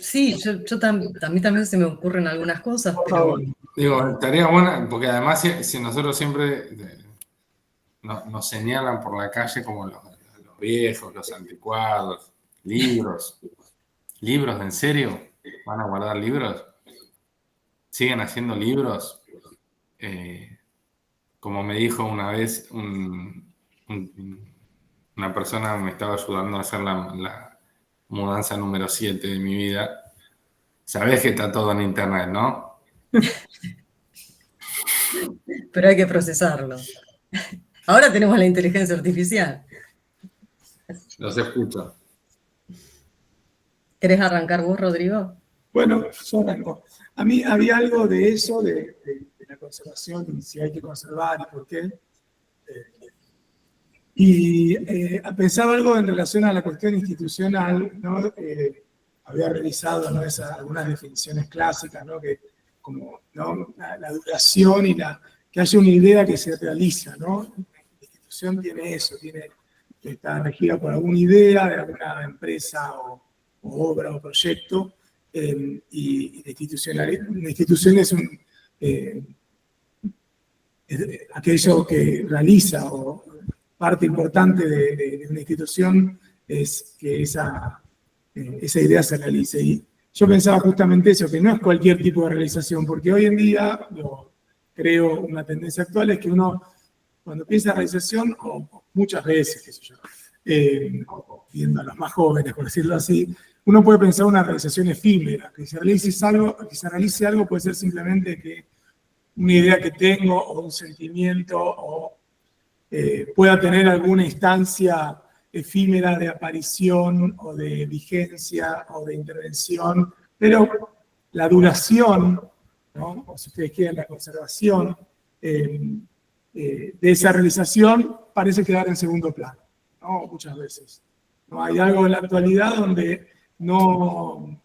Sí, a mí también se me ocurren algunas cosas, pero... Digo, estaría buena, porque además si nosotros siempre nos señalan por la calle como los viejos, los anticuados, libros. ¿Libros? ¿En serio? ¿Van a guardar libros? ¿Siguen haciendo libros? Como me dijo una vez una persona que me estaba ayudando a hacer la mudanza número 7 de mi vida. Sabés que está todo en internet, ¿no? Pero hay que procesarlo. Ahora tenemos la inteligencia artificial. Los escucho. ¿Querés arrancar vos, Rodrigo? Bueno, yo arranco. A mí había algo de eso, de la conservación, y si hay que conservar y por qué. Pensaba algo en relación a la cuestión institucional, ¿no? Había revisado, ¿no? Algunas definiciones clásicas, ¿no? Que como, ¿no? La duración y que haya una idea que se realiza, ¿no? La institución tiene eso, está regida por alguna idea de alguna empresa o obra o proyecto, y la institución es aquello que realiza, o parte importante de una institución es que esa idea se realice. Y yo pensaba justamente eso, que no es cualquier tipo de realización, porque hoy en día, creo, una tendencia actual es que uno, cuando piensa en realización, o muchas veces, qué sé yo, viendo a los más jóvenes, por decirlo así, uno puede pensar una realización efímera, que se realice algo puede ser simplemente que una idea que tengo, o un sentimiento, o pueda tener alguna instancia efímera de aparición, o de vigencia, o de intervención, pero la duración, ¿no? O si ustedes quieren, la conservación de esa realización parece quedar en segundo plano, ¿no? Muchas veces. ¿No? Hay algo en la actualidad donde no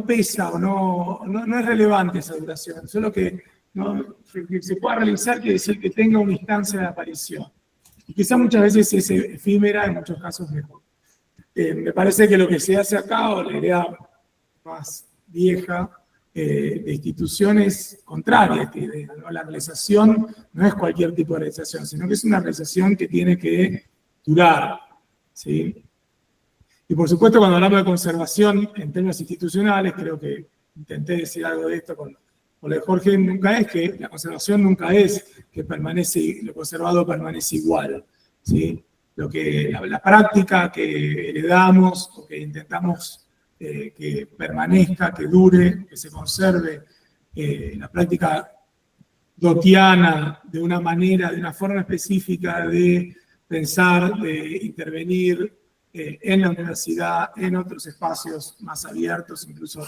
pesa o no es relevante esa duración, solo que se pueda realizar quiere decir que tenga una instancia de aparición. Y quizá muchas veces es efímera, en muchos casos mejor. Me parece que lo que se hace acá, o la idea más vieja de instituciones contraria a esta idea, ¿no? La realización no es cualquier tipo de realización, sino que es una realización que tiene que durar, ¿sí? Y por supuesto, cuando hablamos de conservación en términos institucionales, creo que intenté decir algo de esto con lo de Jorge, nunca es que la conservación nunca es que lo conservado permanece igual, ¿sí? La práctica que heredamos o que intentamos que permanezca, que dure, que se conserve, la práctica dotiana de una forma específica de pensar, de intervenir en la universidad, en otros espacios más abiertos, incluso,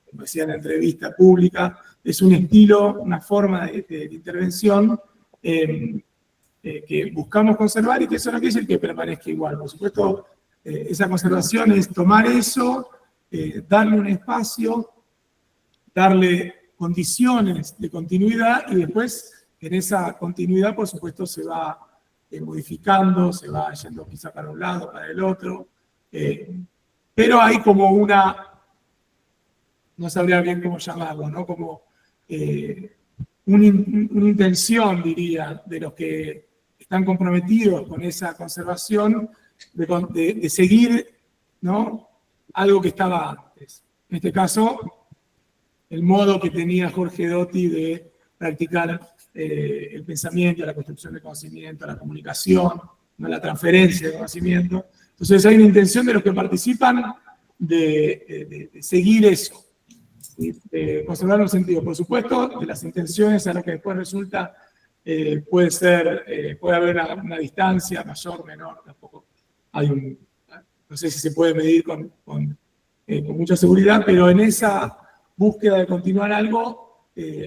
como decía en la entrevista pública, es un estilo, una forma de intervención que buscamos conservar, y que eso no quiere decir que permanezca igual. Por supuesto, esa conservación es tomar eso, darle un espacio, darle condiciones de continuidad, y después en esa continuidad, por supuesto, se va modificando, se va yendo quizá para un lado, para el otro, pero hay como no sabría bien cómo llamarlo, ¿no? Como una intención, diría, de los que están comprometidos con esa conservación, de seguir, ¿no? Algo que estaba antes. En este caso, el modo que tenía Jorge Doty de practicar el pensamiento, la construcción de conocimiento, la comunicación, ¿no? La transferencia de conocimiento. Entonces hay una intención de los que participan de seguir eso, de conservar un sentido. Por supuesto, de las intenciones a lo que después resulta, puede haber una distancia mayor, menor, tampoco hay no sé si se puede medir con mucha seguridad, pero en esa búsqueda de continuar algo,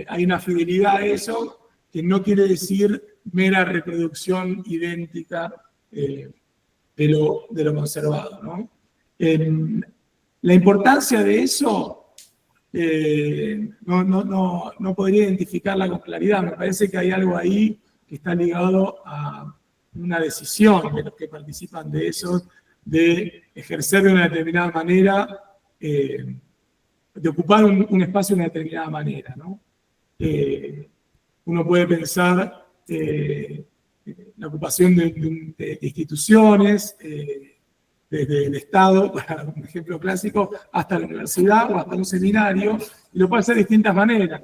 hay una fidelidad a eso, que no quiere decir mera reproducción idéntica de lo conservado, ¿no? La importancia de eso no podría identificarla con claridad. Me parece que hay algo ahí que está ligado a una decisión de los que participan de eso, de ejercer de una determinada manera, de ocupar un espacio de una determinada manera, ¿no? Uno puede pensar la ocupación de instituciones, desde el Estado, para un ejemplo clásico, hasta la universidad o hasta un seminario, y lo puede hacer de distintas maneras,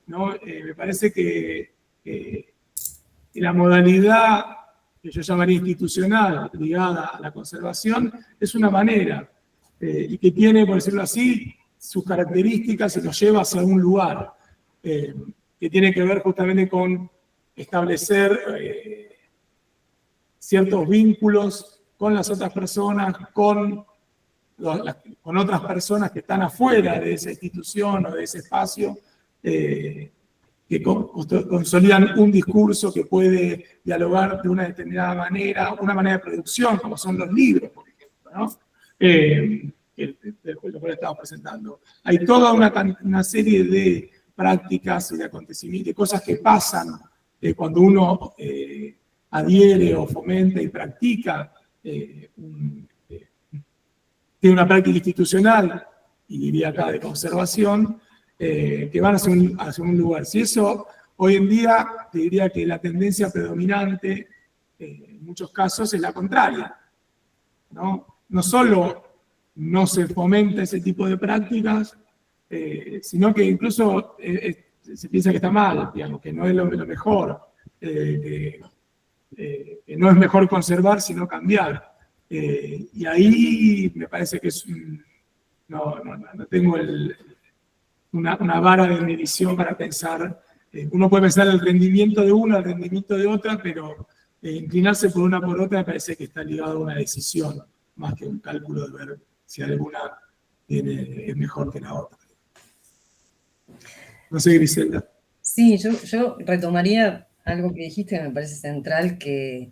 ¿no? Me parece que la modalidad que yo llamaría institucional, ligada a la conservación, es una manera, y que tiene, por decirlo así, sus características y nos lleva hacia un lugar, que tiene que ver justamente con establecer ciertos vínculos con las otras personas, con otras personas que están afuera de esa institución o de ese espacio, que consolidan un discurso que puede dialogar de una determinada manera, una manera de producción, como son los libros, por ejemplo, ¿no? Lo cual estamos presentando. Hay toda una serie de prácticas y de acontecimientos, de cosas que pasan cuando uno adhiere o fomenta y practica tiene una práctica institucional, y diría acá de conservación, que van hacia un lugar. Si eso, hoy en día, te diría que la tendencia predominante, en muchos casos, es la contraria, ¿no? No solo no se fomenta ese tipo de prácticas, sino que incluso se piensa que está mal, digamos, que no es lo mejor, que no es mejor conservar, sino cambiar. Y ahí me parece que no tengo una vara de medición para pensar. Uno puede pensar el rendimiento de una, el rendimiento de otra, pero inclinarse por una por otra me parece que está ligado a una decisión, más que un cálculo de ver si alguna es mejor que la otra. No sé, Griselda. Sí, yo retomaría algo que dijiste que me parece central, que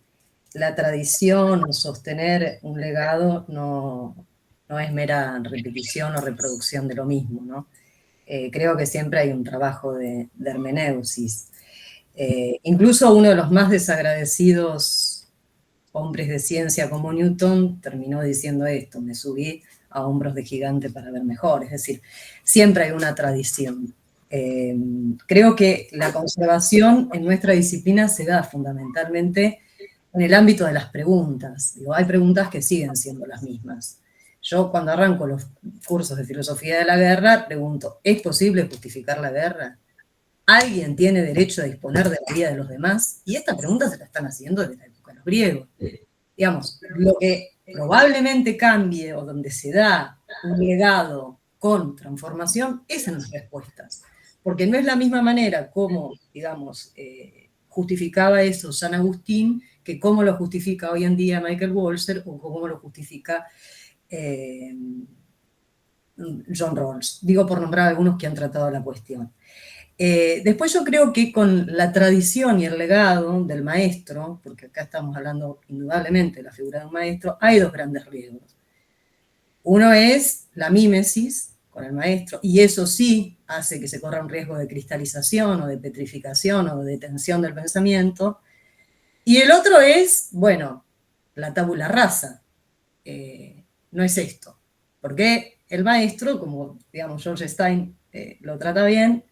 la tradición o sostener un legado no es mera repetición o reproducción de lo mismo, ¿no? Creo que siempre hay un trabajo de hermeneusis. Incluso uno de los más desagradecidos hombres de ciencia como Newton terminó diciendo esto: me subí a hombros de gigante para ver mejor. Es decir, siempre hay una tradición. Creo que la conservación en nuestra disciplina se da fundamentalmente en el ámbito de las preguntas. Digo, hay preguntas que siguen siendo las mismas. Yo cuando arranco los cursos de filosofía de la guerra, pregunto, ¿es posible justificar la guerra? ¿Alguien tiene derecho a disponer de la vida de los demás? Y esta pregunta se la están haciendo desde la época de los griegos. Digamos, lo que probablemente cambie o donde se da un legado con transformación es en las respuestas. Porque no es la misma manera como, digamos, justificaba eso San Agustín, que cómo lo justifica hoy en día Michael Walzer o cómo lo justifica John Rawls. Digo por nombrar algunos que han tratado la cuestión. Después yo creo que con la tradición y el legado del maestro, porque acá estamos hablando indudablemente de la figura de un maestro, hay dos grandes riesgos. Uno es la mímesis con el maestro, y eso sí hace que se corra un riesgo de cristalización o de petrificación o de detención del pensamiento. Y el otro es, bueno, la tabula rasa. No es esto. Porque el maestro, como digamos George Stein lo trata bien,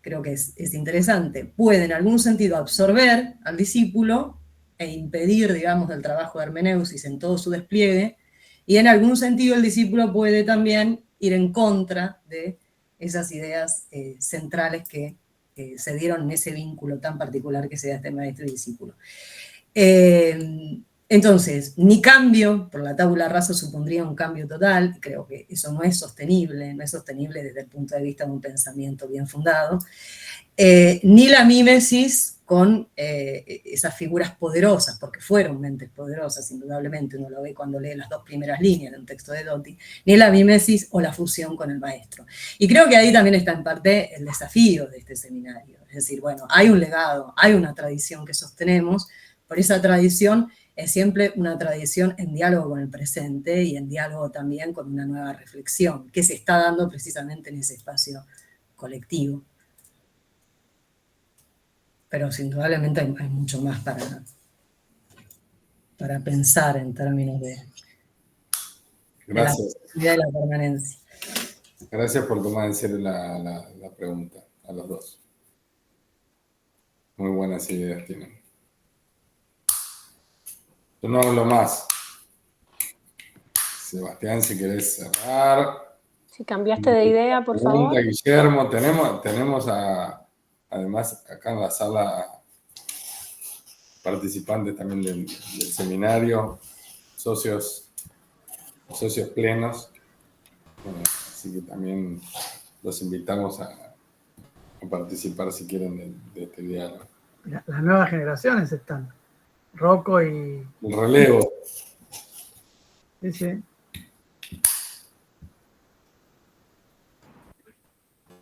creo que es interesante, puede en algún sentido absorber al discípulo e impedir, digamos, el trabajo de hermeneusis en todo su despliegue, y en algún sentido el discípulo puede también ir en contra de esas ideas centrales que se dieron en ese vínculo tan particular que se da entre maestro y discípulo. Entonces, ni cambio, por la tabula rasa supondría un cambio total, creo que eso no es sostenible desde el punto de vista de un pensamiento bien fundado, ni la mímesis con esas figuras poderosas, porque fueron mentes poderosas, indudablemente, uno lo ve cuando lee las dos primeras líneas de un texto de Doty, ni la mímesis o la fusión con el maestro. Y creo que ahí también está en parte el desafío de este seminario, es decir, bueno, hay un legado, hay una tradición que sostenemos, por esa tradición es siempre una tradición en diálogo con el presente y en diálogo también con una nueva reflexión que se está dando precisamente en ese espacio colectivo. Pero indudablemente hay mucho más para pensar en términos de la posibilidad de la permanencia. Gracias por tomar en serio la pregunta a los dos. Muy buenas ideas tienen. Yo no hablo más. Sebastián, si querés cerrar. Si cambiaste de idea, por Pregunta, favor. Guillermo, tenemos además acá en la sala participantes también del seminario, socios plenos. Así que también los invitamos a participar si quieren de este diálogo. Las nuevas generaciones están. Rocco y... El relevo. Sí, sí.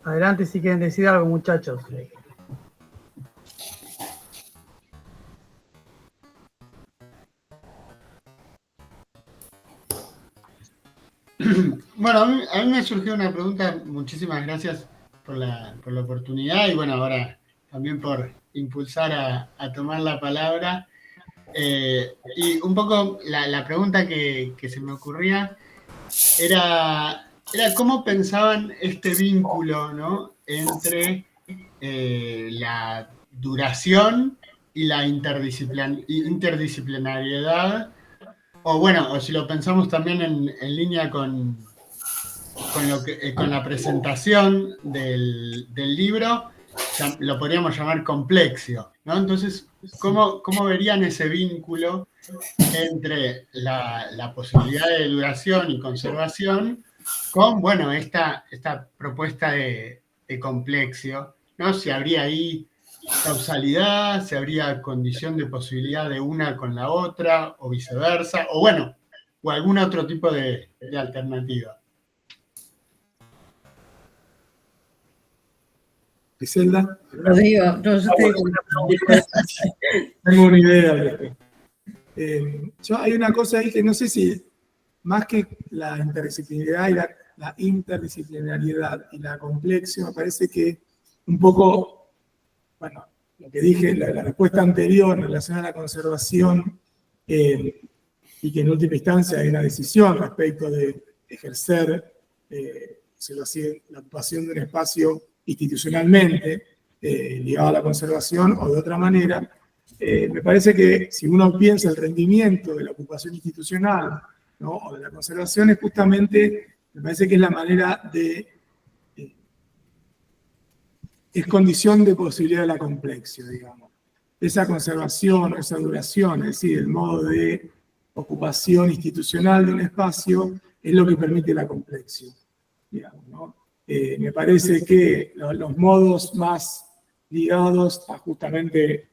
Adelante si quieren decir algo, muchachos. Bueno, a mí me surgió una pregunta. Muchísimas gracias por la oportunidad y bueno, ahora también por impulsar a tomar la palabra. Y un poco la pregunta que se me ocurría era cómo pensaban este vínculo, ¿no?, entre la duración y la interdisciplinariedad, o bueno, o si lo pensamos también en línea con la presentación del libro, lo podríamos llamar complexio, ¿no? Entonces, ¿cómo verían ese vínculo entre la posibilidad de duración y conservación con, bueno, esta propuesta de complexio, ¿no? Si habría ahí causalidad, si habría condición de posibilidad de una con la otra, o viceversa, o bueno, o algún otro tipo de alternativa. Griselda. Rodrigo, no, yo te digo. Tengo una idea al respecto. Hay una cosa ahí que no sé si, más que la interdisciplinariedad y la interdisciplinariedad y la complexio, me parece que un poco, bueno, lo que dije, la respuesta anterior en relación a la conservación, y que en última instancia hay una decisión respecto de ejercer la ocupación de un espacio institucionalmente ligado a la conservación o de otra manera. Me parece que si uno piensa el rendimiento de la ocupación institucional, ¿no?, o de la conservación, es justamente, me parece que es la manera de, es condición de posibilidad de la complexio, digamos. Esa conservación, esa duración, es decir, el modo de ocupación institucional de un espacio, es lo que permite la complexio, digamos, ¿no? Me parece que los modos más ligados a justamente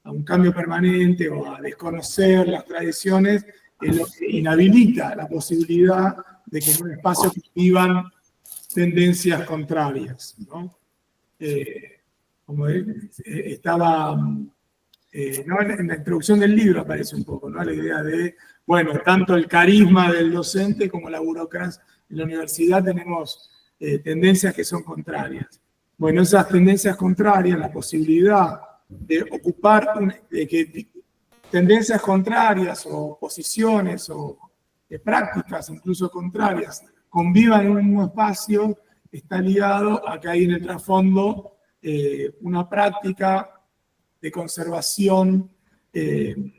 a un cambio permanente o a desconocer las tradiciones es lo que inhabilita la posibilidad de que en un espacio vivan tendencias contrarias, ¿no? Como estaba, ¿no?, en la introducción del libro aparece un poco, ¿no?, la idea de, bueno, tanto el carisma del docente como la burocracia. En la universidad tenemos tendencias que son contrarias. Bueno, esas tendencias contrarias, la posibilidad de ocupar, de que tendencias contrarias o posiciones o prácticas incluso contrarias convivan en un mismo espacio, está ligado a que hay en el trasfondo una práctica de conservación, de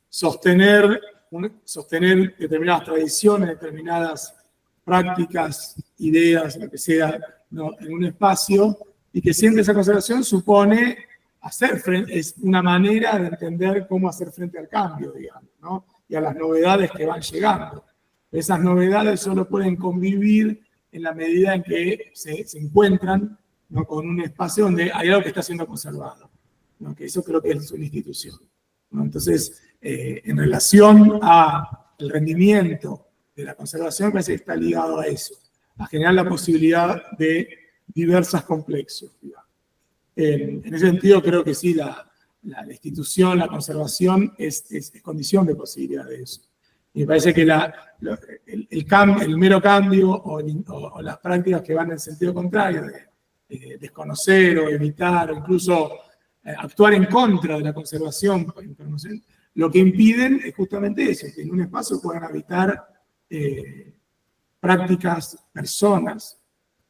sostener determinadas tradiciones, determinadas prácticas, ideas, lo que sea, ¿no?, en un espacio, y que siempre esa conservación supone es una manera de entender cómo hacer frente al cambio, digamos, ¿no?, y a las novedades que van llegando. Esas novedades solo pueden convivir en la medida en que se encuentran, ¿no?, con un espacio donde hay algo que está siendo conservado, ¿no?, que eso creo que es una institución, ¿no? Entonces, en relación al rendimiento de la conservación, parece que está ligado a eso, a generar la posibilidad de diversas complexos, digamos. En ese sentido, creo que sí, la institución, la conservación es condición de posibilidad de eso. Y me parece que el mero cambio o las prácticas que van en el sentido contrario, de desconocer o evitar, o incluso actuar en contra de la conservación, lo que impiden es justamente eso, que en un espacio puedan habitar prácticas, personas,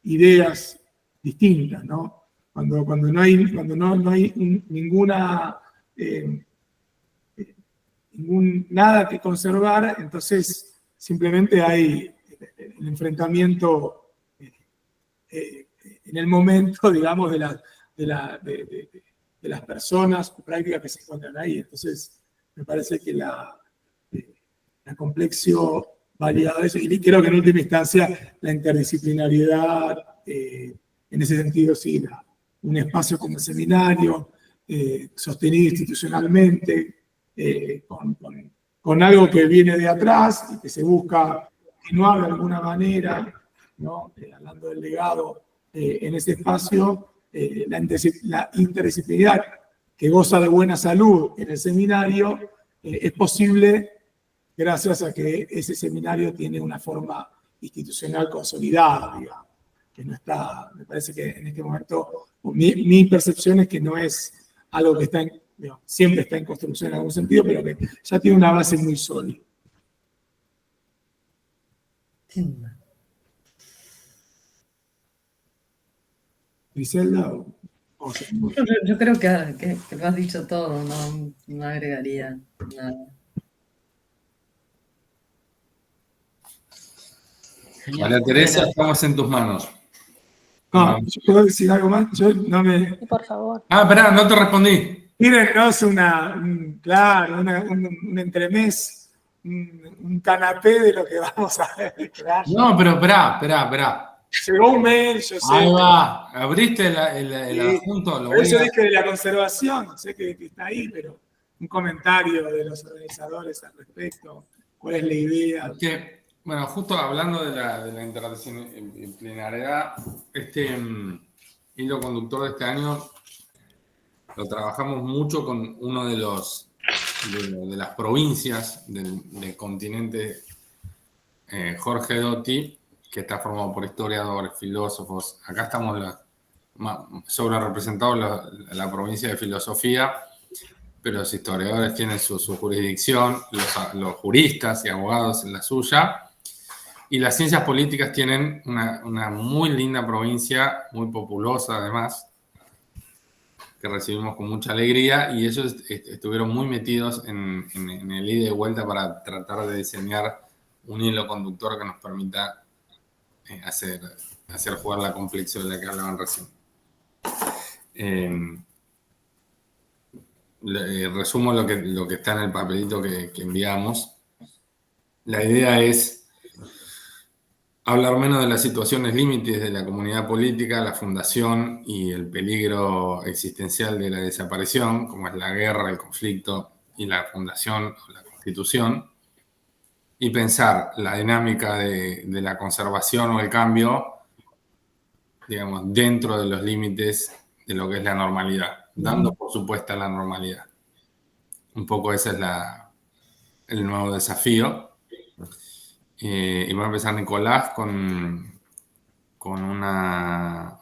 ideas distintas, ¿no? Cuando no hay ninguna nada que conservar, entonces simplemente hay el enfrentamiento en el momento, digamos, de las personas o prácticas que se encuentran ahí. Entonces, me parece que la complexión variada de eso, y creo que en última instancia la interdisciplinariedad, en ese sentido, sí, un espacio como el seminario, sostenido institucionalmente, con algo que viene de atrás y que se busca continuar de alguna manera, ¿no? Hablando del legado en ese espacio, la interdisciplinaridad que goza de buena salud en el seminario es posible gracias a que ese seminario tiene una forma institucional consolidada, digamos, que no está, me parece que en este momento, mi percepción es que no es algo que está digamos, siempre está en construcción en algún sentido, pero que ya tiene una base muy sólida. Griselda, Yo creo que lo has dicho todo, no agregaría nada. María Teresa, estamos en tus manos. no, ¿yo puedo decir algo más? Yo no me... Por favor. Ah, esperá, no te respondí. Miren, no es un entremés, un canapé de lo que vamos a ver. Claro. No, pero esperá. Llegó un mail, yo sé. Ahí va. ¿Abriste el Sí, asunto? Lo por eso voy a... dije de la conservación, sé que está ahí, pero un comentario de los organizadores al respecto, cuál es la idea. Que, bueno, justo hablando de la interdisciplinariedad, este hilo conductor de este año lo trabajamos mucho con uno de las provincias del continente, Jorge Dotti, que está formado por historiadores, filósofos. Acá estamos sobre representados la provincia de filosofía, pero los historiadores tienen su jurisdicción, los juristas y abogados en la suya, y las ciencias políticas tienen una muy linda provincia, muy populosa además, que recibimos con mucha alegría, y ellos estuvieron muy metidos en el ida y vuelta para tratar de diseñar un hilo conductor que nos permita hacer jugar la complexión de la que hablaban recién. Resumo lo que está en el papelito que enviamos. La idea es hablar menos de las situaciones límites de la comunidad política, la fundación y el peligro existencial de la desaparición, como es la guerra, el conflicto y la fundación o la constitución, y pensar la dinámica de la conservación o el cambio, digamos, dentro de los límites de lo que es la normalidad, dando por supuesta la normalidad. Un poco ese es el nuevo desafío. Y va a empezar Nicolás con un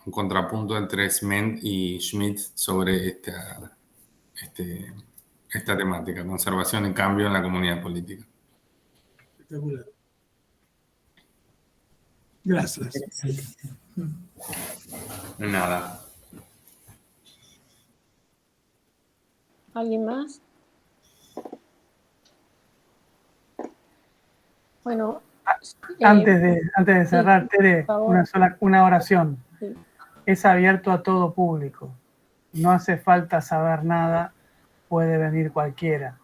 contrapunto entre Sment y Schmidt sobre esta temática, conservación y cambio en la comunidad política. Espectacular. Gracias. Nada. ¿Alguien más? Bueno, Antes de cerrar, sí, Tere, por favor. una oración. Sí. Es abierto a todo público. No hace falta saber nada, puede venir cualquiera.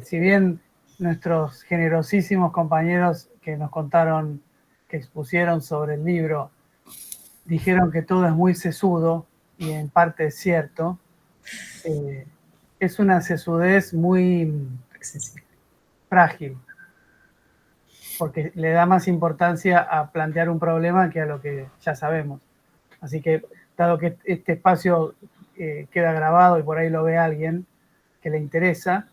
Si bien nuestros generosísimos compañeros que nos contaron, que expusieron sobre el libro, dijeron que todo es muy sesudo, y en parte es cierto, es una sesudez muy frágil, porque le da más importancia a plantear un problema que a lo que ya sabemos. Así que, dado que este espacio queda grabado y por ahí lo ve alguien que le interesa,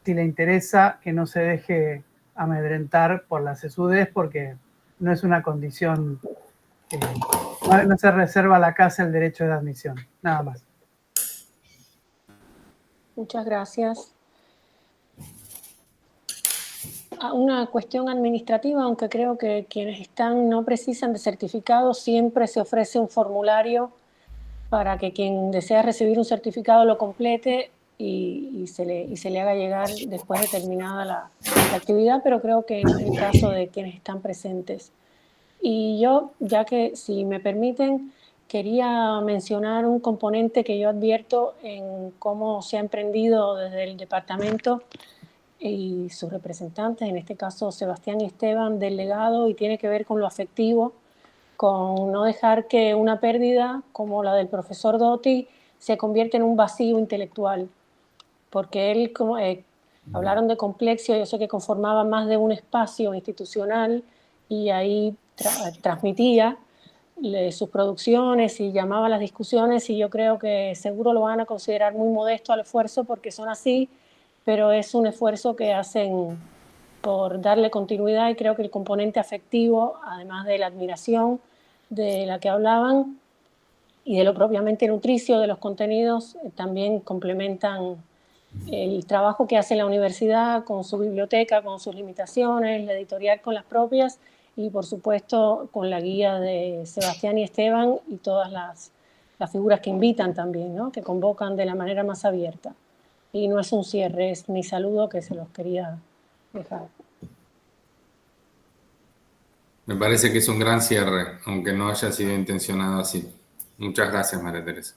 si le interesa, que no se deje amedrentar por la sesudez, porque no es una condición, no se reserva a la casa el derecho de admisión, nada más. Muchas gracias. Una cuestión administrativa, aunque creo que quienes están no precisan de certificado, siempre se ofrece un formulario para que quien desea recibir un certificado lo complete. y se le haga llegar después de terminada la actividad, pero creo que no es el caso de quienes están presentes. Y yo, ya que si me permiten, quería mencionar un componente que yo advierto en cómo se ha emprendido desde el departamento y sus representantes, en este caso Sebastián y Esteban, del legado, y tiene que ver con lo afectivo, con no dejar que una pérdida como la del profesor Doty se convierta en un vacío intelectual, porque él, hablaron de Complexio, yo sé que conformaba más de un espacio institucional y ahí transmitía sus producciones y llamaba a las discusiones, y yo creo que seguro lo van a considerar muy modesto al esfuerzo porque son así, pero es un esfuerzo que hacen por darle continuidad, y creo que el componente afectivo, además de la admiración de la que hablaban y de lo propiamente nutricio de los contenidos, también complementan el trabajo que hace la universidad con su biblioteca, con sus limitaciones, la editorial con las propias, y por supuesto con la guía de Sebastián y Esteban y todas las figuras que invitan también, ¿no? Que convocan de la manera más abierta. Y no es un cierre, es mi saludo que se los quería dejar. Me parece que es un gran cierre, aunque no haya sido intencionado así. Muchas gracias, María Teresa.